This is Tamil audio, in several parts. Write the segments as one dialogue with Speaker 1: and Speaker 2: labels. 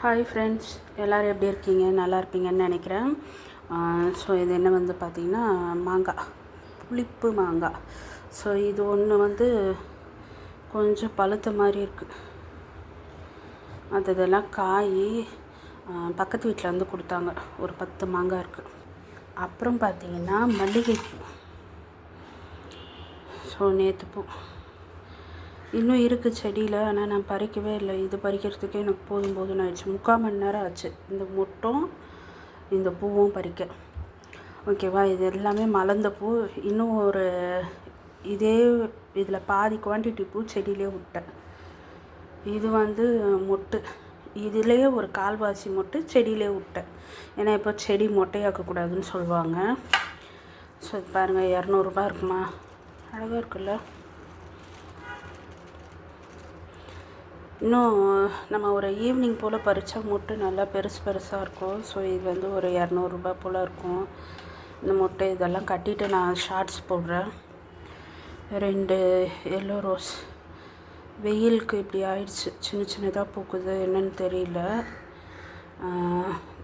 Speaker 1: ஹாய் ஃப்ரெண்ட்ஸ், எல்லோரும் எப்படி இருக்கீங்க? நல்லா இருப்பீங்கன்னு நினைக்கிறேன். ஸோ இது என்ன வந்து பார்த்திங்கன்னா மாங்காய், புளிப்பு மாங்காய். ஸோ இது ஒன்று வந்து கொஞ்சம் பழுத்த மாதிரி இருக்குது. அதெல்லாம் காய் பக்கத்து வீட்டில் வந்து கொடுத்தாங்க. ஒரு 10 மாங்காய் இருக்குது. அப்புறம் பார்த்திங்கன்னா மல்லிகைப்பூ. ஸோ நேற்று பூ இன்னும் இருக்குது செடியில், ஆனால் நான் பறிக்கவே இல்லை. இது பறிக்கிறதுக்கே எனக்கு போதும்னு ஆயிடுச்சு. 3/4 மணி நேரம் ஆச்சு இந்த மொட்டும் இந்த பூவும் பறிக்க. ஓகேவா, இது எல்லாமே மலர்ந்த பூ. இன்னும் ஒரு இதே இதில் பாதி குவான்டிட்டி பூ செடியிலே விட்டேன். இது வந்து மொட்டு, இதுலேயே ஒரு கால்வாசி மொட்டு செடியிலே விட்டேன். ஏன்னா இப்போ செடி மொட்டையாக்கக்கூடாதுன்னு சொல்லுவாங்க. ஸோ பாருங்கள், 200 இருக்குமா? அழகாக இருக்குல்ல? இன்னும் நம்ம ஒரு ஈவினிங் போல் பறித்தா மொட்டு நல்லா பெருசாக இருக்கும். ஸோ இது வந்து ஒரு 200 போல் இருக்கும். இந்த மொட்டை இதெல்லாம் கட்டிட்டு நான் ஷார்ட்ஸ் போடுறேன். 2 எல்லோ ரோஸ் வெயிலுக்கு இப்படி ஆயிடுச்சு, சின்னதாக பூக்குது, என்னன்னு தெரியல.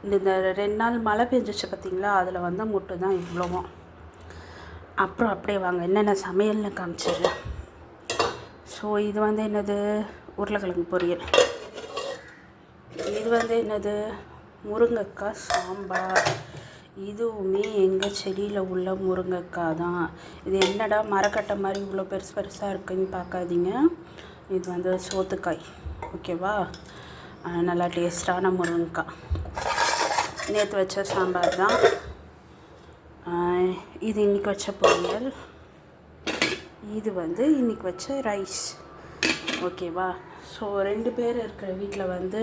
Speaker 1: இந்த 2 நாள் மழை பெஞ்சிச்சு பார்த்திங்களா, அதில் வந்து மொட்டு தான் இவ்வளோவும். அப்புறம் அப்படியே வாங்க என்னென்ன சமையல்னு காமிச்சிடுறேன். ஸோ இது வந்து என்னது, உருளைக்கிழங்கு பொரியல். இது வந்து என்னது, முருங்கைக்காய் சாம்பார். இதுவுமே எங்கள் செடியில் உள்ள முருங்கைக்காய் தான். இது என்னடா மரக்கட்டை மாதிரி இவ்வளோ பெருசாக இருக்குன்னு பார்க்காதீங்க. இது வந்து சோத்துக்காய். ஓகேவா, நல்லா டேஸ்டான முருங்கைக்காய். நேற்று வச்ச சாம்பார் தான் இது. இன்றைக்கி வச்ச பொரியல். இது வந்து இன்றைக்கி வச்ச ரைஸ். ஓகேவா. ஸோ 2 பேர் இருக்கிற வீட்டில் வந்து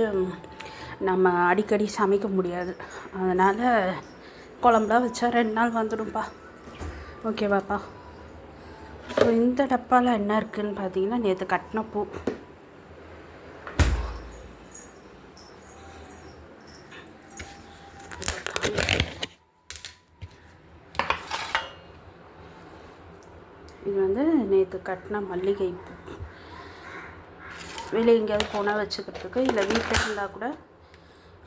Speaker 1: நம்ம அடிக்கடி சமைக்க முடியாது. அதனால் குழம்புலாம் வச்சா 2 நாள் வந்துடும்ப்பா. ஓகேவாப்பா. ஸோ இந்த டப்பாவில் என்ன இருக்குதுன்னு பார்த்தீங்கன்னா, நேற்று கட்டின பூ. இது வந்து நேற்று கட்டின மல்லிகைப்பூ. வெளியே எங்கேயாவது போனால் வச்சுக்கிறதுக்கு, இல்லை வீட்டில் இருந்தால் கூட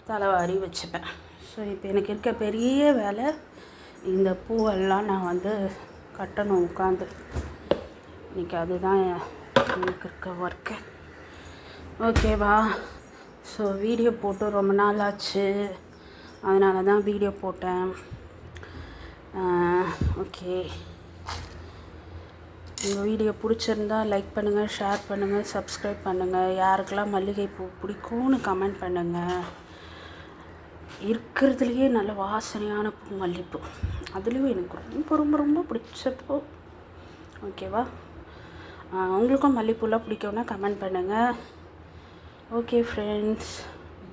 Speaker 1: தலைவாரி வச்சுப்பேன். ஸோ இப்போ எனக்கு இருக்க பெரிய வேலை இந்த பூவெல்லாம் நான் வந்து கட்டணும் உட்காந்து. இன்றைக்கி அதுதான் எனக்கு இருக்க ஒர்க்கு. ஓகேவா. ஸோ வீடியோ போட்டு ரொம்ப நாள் ஆச்சு, அதனால தான் வீடியோ போட்டேன். ஓகே, உங்கள் வீடியோ பிடிச்சிருந்தா லைக் பண்ணுங்கள், ஷேர் பண்ணுங்கள், சப்ஸ்கிரைப் பண்ணுங்கள். யாருக்கெல்லாம் மல்லிகைப்பூ பிடிக்கும்னு கமெண்ட் பண்ணுங்கள். இருக்கிறதுலையே நல்ல வாசனையான பூ மல்லிகைப்பூ. அதுலேயும் எனக்கு ரொம்ப ரொம்ப ரொம்ப பிடிச்ச பூ. ஓகேவா. உங்களுக்கும் மல்லிகைப்பூலாம் பிடிக்கும்னா கமெண்ட் பண்ணுங்கள். ஓகே ஃப்ரெண்ட்ஸ்,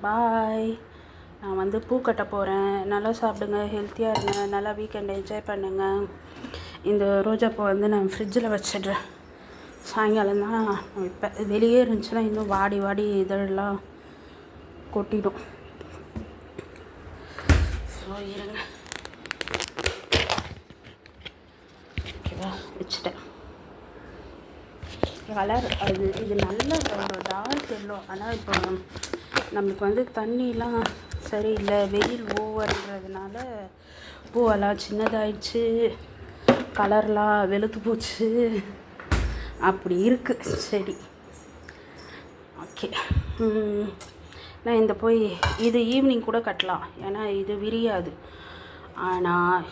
Speaker 1: பாய். நான் வந்து பூ கட்ட போகிறேன். நல்லா சாப்பிடுங்க, ஹெல்த்தியாக இருங்க, நல்லா வீக்கெண்ட் என்ஜாய் பண்ணுங்கள். இந்த ரோஜாப்பூ வந்து நான் ஃப்ரிட்ஜில் வச்சிடுறேன். சாயங்காலம் தான் வைப்பேன். வெளியே இருந்துச்சுன்னா இன்னும் வாடி இதெல்லாம் கொட்டிடும். ஸோ இருங்க, ஓகேவா, வச்சுட்டேன். கலர் அது இது நல்ல டார்க் எல்லோ. ஆனால் இப்போ நம்மளுக்கு வந்து தண்ணிலாம் சரியில்லை, வெயில் ஓவர்ன்றதுனால பூவெல்லாம் சின்னதாகிடுச்சு, கலர்லாம் வெளுத்து போச்சு, அப்படி இருக்குது செடி. ஓகே, நான் இந்த போய் இது ஈவினிங் கூட கட்டலாம், ஏன்னா இது விரியாது. ஆனால்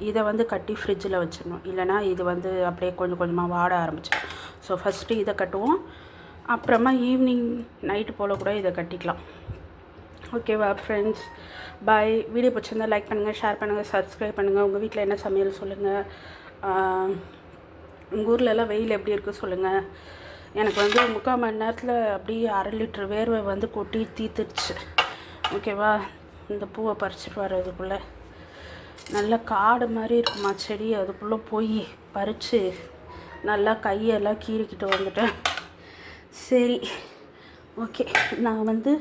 Speaker 1: இதை வந்து கட்டி ஃப்ரிட்ஜில் வச்சிடணும், இல்லைனா இது வந்து அப்படியே கொஞ்சம் கொஞ்சமாக வாட ஆரம்பிச்சிடும். ஸோ ஃபஸ்ட்டு இதை கட்டுவோம், அப்புறமா ஈவினிங் நைட்டு போல் கூட இதை கட்டிக்கலாம். ஓகேவா ஃப்ரெண்ட்ஸ், பாய். வீடியோ பிடிச்சிருந்தால் லைக் பண்ணுங்கள், ஷேர் பண்ணுங்கள், சப்ஸ்கிரைப் பண்ணுங்கள். உங்கள் வீட்டில் என்ன சமையல் சொல்லுங்கள். உங்கள் ஊர்லெலாம் வெயில் எப்படி இருக்குது சொல்லுங்கள். எனக்கு வந்து 3/4 மணி நேரத்தில் அப்படியே 1/2 லிட்டர் வேர்வை வந்து கொட்டி தீத்துடுச்சு. ஓகேவா. இந்த பூவை பறிச்சிட்டு வர்றதுக்குள்ளே நல்ல காடு மாதிரி இருக்குமா செடி, அதுக்குள்ளே போய் பறித்து நல்லா கையெல்லாம் கீறிக்கிட்டு வந்துட்டேன். சரி, ஓகே, நான் வந்து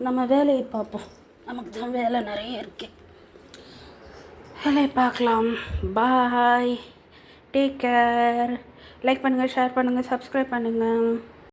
Speaker 1: நம்ம வேலையை பார்ப்போம். நமக்கு தான் வேலை நிறைய இருக்கு. வேலையை பார்க்கலாம். பாய், டேக் கேர். லைக் பண்ணுங்கள், ஷேர் பண்ணுங்கள், சப்ஸ்கிரைப் பண்ணுங்கள்.